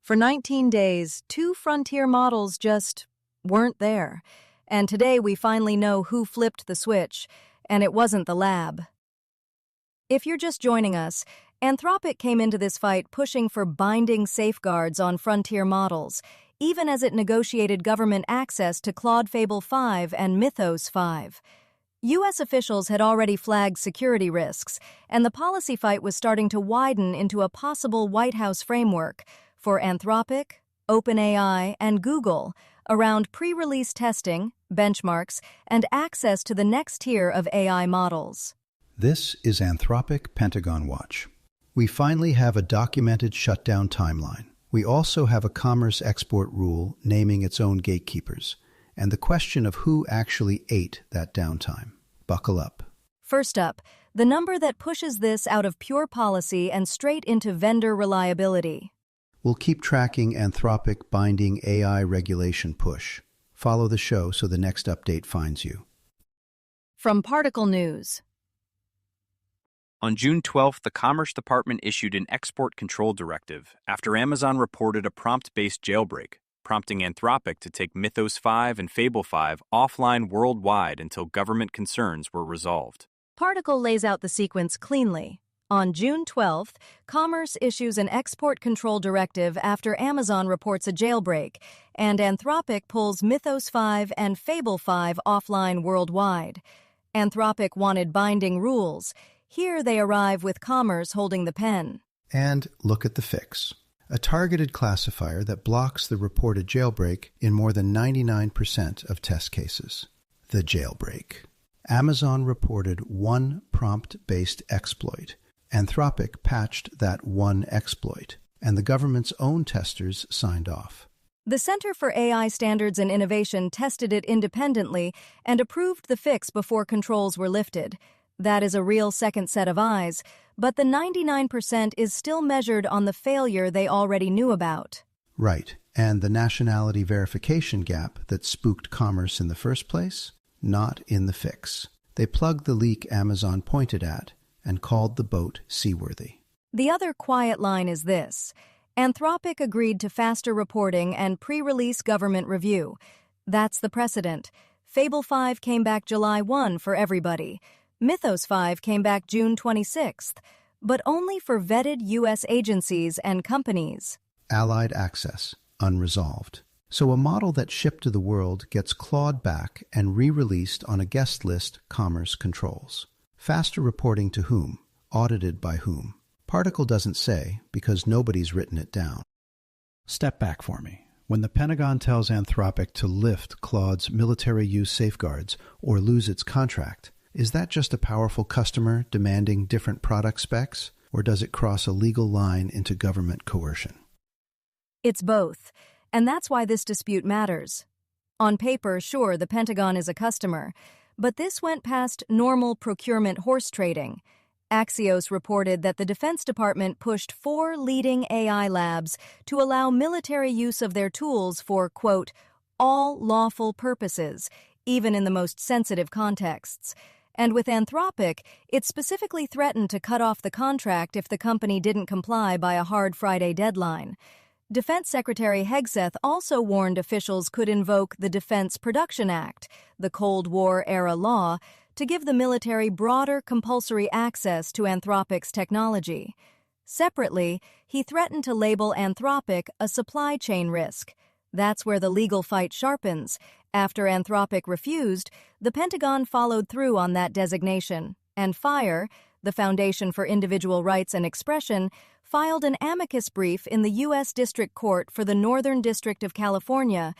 For 19 days, two frontier models just weren't there. And today we finally know who flipped the switch, and it wasn't the lab. If you're just joining us, Anthropic came into this fight pushing for binding safeguards on frontier models, even as it negotiated government access to Claude Fable 5 and Mythos 5. U.S. officials had already flagged security risks, and the policy fight was starting to widen into a possible White House framework for Anthropic, OpenAI, and Google around pre-release testing, benchmarks, and access to the next tier of AI models. This is Anthropic Pentagon Watch. We finally have a documented shutdown timeline. We also have a commerce export rule naming its own gatekeepers, and the question of who actually ate that downtime. Buckle up. First up, the number that pushes this out of pure policy and straight into vendor reliability. We'll keep tracking Anthropic binding AI regulation push. Follow the show so the next update finds you. From Particle News. On June 12th, the Commerce Department issued an export control directive after Amazon reported a prompt-based jailbreak, prompting Anthropic to take Mythos 5 and Fable 5 offline worldwide until government concerns were resolved. Particle lays out the sequence cleanly. On June 12th, Commerce issues an export control directive after Amazon reports a jailbreak, and Anthropic pulls Mythos 5 and Fable 5 offline worldwide. Anthropic wanted binding rules. Here they arrive with Commerce holding the pen. And look at the fix. A targeted classifier that blocks the reported jailbreak in more than 99% of test cases. The jailbreak. Amazon reported one prompt-based exploit. Anthropic patched that one exploit, and the government's own testers signed off. The Center for AI Standards and Innovation tested it independently and approved the fix before controls were lifted. That is a real second set of eyes, but the 99% is still measured on the failure they already knew about. Right, and the nationality verification gap that spooked Commerce in the first place? Not in the fix. They plugged the leak Amazon pointed at and called the boat seaworthy. The other quiet line is this. Anthropic agreed to faster reporting and pre-release government review. That's the precedent. Fable 5 came back July 1 for everybody. Mythos 5 came back June 26th, but only for vetted U.S. agencies and companies. Allied access, unresolved. So a model that shipped to the world gets clawed back and re-released on a guest list Commerce controls. Faster reporting to whom? Audited by whom? Particle doesn't say, because nobody's written it down. Step back for me. When the Pentagon tells Anthropic to lift Claude's military use safeguards or lose its contract, is that just a powerful customer demanding different product specs, or does it cross a legal line into government coercion? It's both, and that's why this dispute matters. On paper, sure, the Pentagon is a customer, but this went past normal procurement horse trading. Axios reported that the Defense Department pushed 4 leading AI labs to allow military use of their tools for, quote, all lawful purposes, even in the most sensitive contexts. And with Anthropic, it specifically threatened to cut off the contract if the company didn't comply by a hard Friday deadline. Defense Secretary Hegseth also warned officials could invoke the Defense Production Act, the Cold War-era law, to give the military broader compulsory access to Anthropic's technology. Separately, he threatened to label Anthropic a supply chain risk. That's where the legal fight sharpens. After Anthropic refused, the Pentagon followed through on that designation, and FIRE, the Foundation for Individual Rights and Expression, filed an amicus brief in the U.S. District Court for the Northern District of California,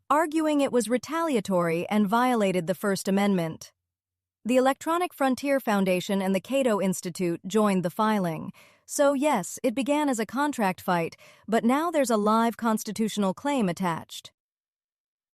arguing it was retaliatory and violated the First Amendment. The Electronic Frontier Foundation and the Cato Institute joined the filing. So yes, it began as a contract fight, but now there's a live constitutional claim attached.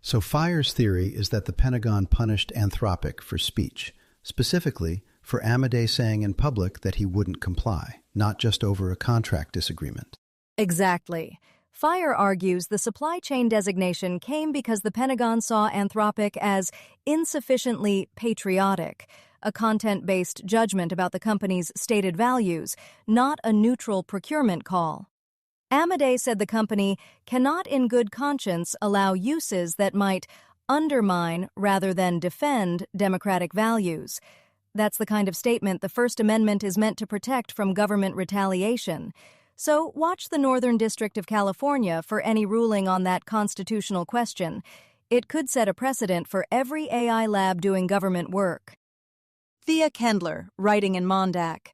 So FIRE's theory is that the Pentagon punished Anthropic for speech, specifically for Amadei saying in public that he wouldn't comply, not just over a contract disagreement. Exactly. FIRE argues the supply chain designation came because the Pentagon saw Anthropic as insufficiently patriotic, a content-based judgment about the company's stated values, not a neutral procurement call. Amadei said the company cannot in good conscience allow uses that might undermine rather than defend democratic values. That's the kind of statement the First Amendment is meant to protect from government retaliation. So watch the Northern District of California for any ruling on that constitutional question. It could set a precedent for every AI lab doing government work. Thea Kendler, writing in Mondac.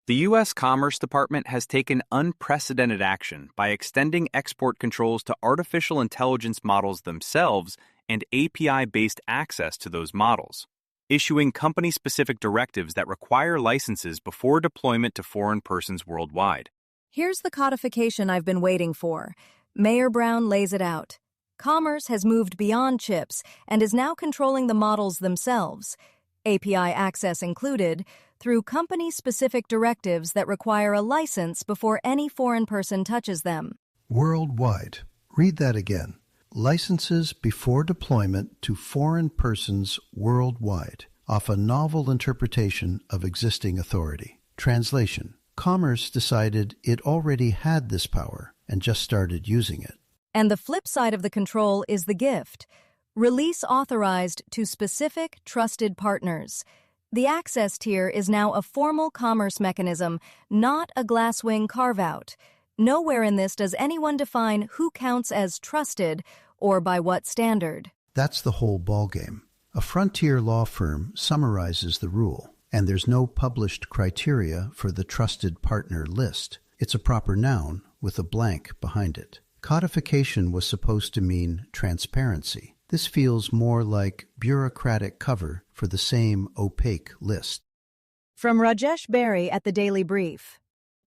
The U.S. Commerce Department has taken unprecedented action by extending export controls to artificial intelligence models themselves and API-based access to those models, issuing company-specific directives that require licenses before deployment to foreign persons worldwide. Here's the codification I've been waiting for. Mayor Brown lays it out. Commerce has moved beyond chips and is now controlling the models themselves, API access included, through company-specific directives that require a license before any foreign person touches them. Worldwide. Read that again. Licenses before deployment to foreign persons worldwide, off a novel interpretation of existing authority. Translation. Commerce decided it already had this power and just started using it. And the flip side of the control is the gift. Release authorized to specific, trusted partners. The access tier is now a formal commerce mechanism, not a glasswing carve-out. Nowhere in this does anyone define who counts as trusted or by what standard. That's the whole ballgame. A frontier law firm summarizes the rule, and there's no published criteria for the trusted partner list. It's a proper noun with a blank behind it. Codification was supposed to mean transparency. This feels more like bureaucratic cover for the same opaque list. From Rajesh Berry at the Daily Brief.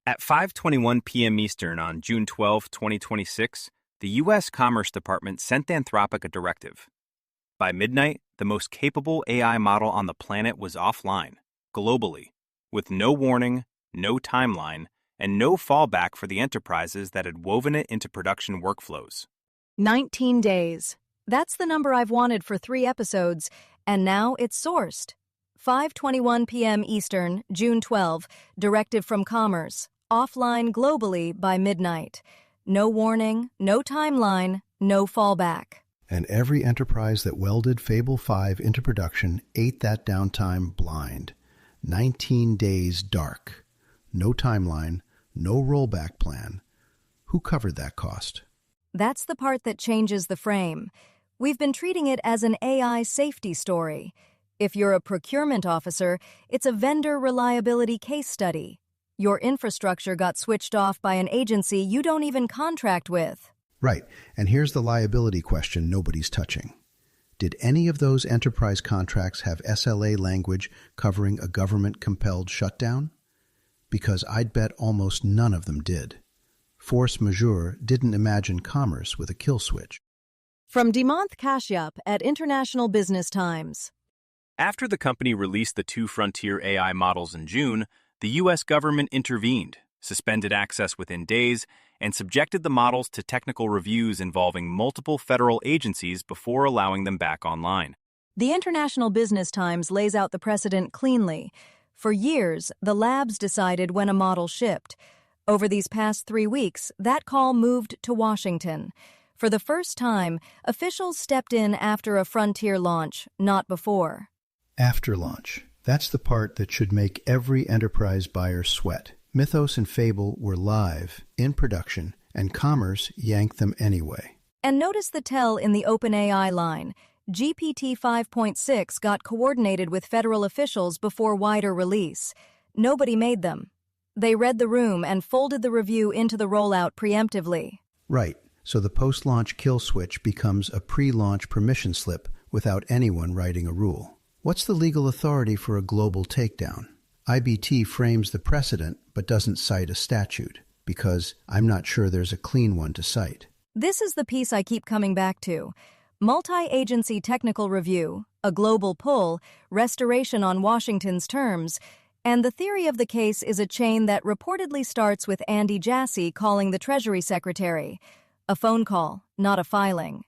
At 5:21 p.m. Eastern on June 12, 2026, the U.S. Commerce Department sent Anthropic a directive. By midnight, the most capable AI model on the planet was offline, globally, with no warning, no timeline, and no fallback for the enterprises that had woven it into production workflows. 19 days. That's the number I've wanted for 3 episodes, and now it's sourced. 5:21 p.m. Eastern, June 12, directive from Commerce, offline globally by midnight. No warning, no timeline, no fallback. And every enterprise that welded Fable 5 into production ate that downtime blind. 19 days dark. No timeline, no rollback plan. Who covered that cost? That's the part that changes the frame. We've been treating it as an AI safety story. If you're a procurement officer, it's a vendor reliability case study. Your infrastructure got switched off by an agency you don't even contract with. Right, and here's the liability question nobody's touching. Did any of those enterprise contracts have SLA language covering a government-compelled shutdown? Because I'd bet almost none of them did. Force majeure didn't imagine commerce with a kill switch. From Dimanth Kashyap at International Business Times. After the company released the 2 frontier AI models in June, the U.S. government intervened, suspended access within days, and subjected the models to technical reviews involving multiple federal agencies before allowing them back online. The International Business Times lays out the precedent cleanly. For years, the labs decided when a model shipped. Over these past 3 weeks, that call moved to Washington. For the first time, officials stepped in after a frontier launch, not before. After launch. That's the part that should make every enterprise buyer sweat. Mythos and Fable were live, in production, and Commerce yanked them anyway. And notice the tell in the OpenAI line. GPT 5.6 got coordinated with federal officials before wider release. Nobody made them. They read the room and folded the review into the rollout preemptively. Right, so the post-launch kill switch becomes a pre-launch permission slip without anyone writing a rule. What's the legal authority for a global takedown? IBT frames the precedent but doesn't cite a statute, because I'm not sure there's a clean one to cite. This is the piece I keep coming back to. Multi-agency technical review, a global pull, restoration on Washington's terms, and the theory of the case is a chain that reportedly starts with Andy Jassy calling the Treasury Secretary. A phone call, not a filing.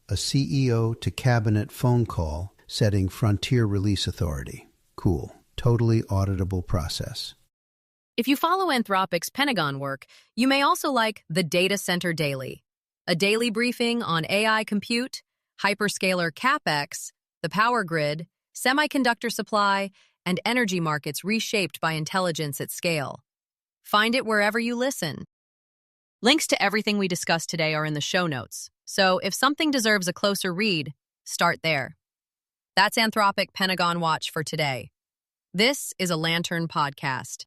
A CEO to cabinet phone call setting frontier release authority. Cool. Totally auditable process. If you follow Anthropic's Pentagon work, you may also like the Data Center Daily, a daily briefing on AI compute, hyperscaler CapEx, the power grid, semiconductor supply, and energy markets reshaped by intelligence at scale. Find it wherever you listen. Links to everything we discussed today are in the show notes, so if something deserves a closer read, start there. That's Anthropic Pentagon Watch for today. This is a Lantern podcast.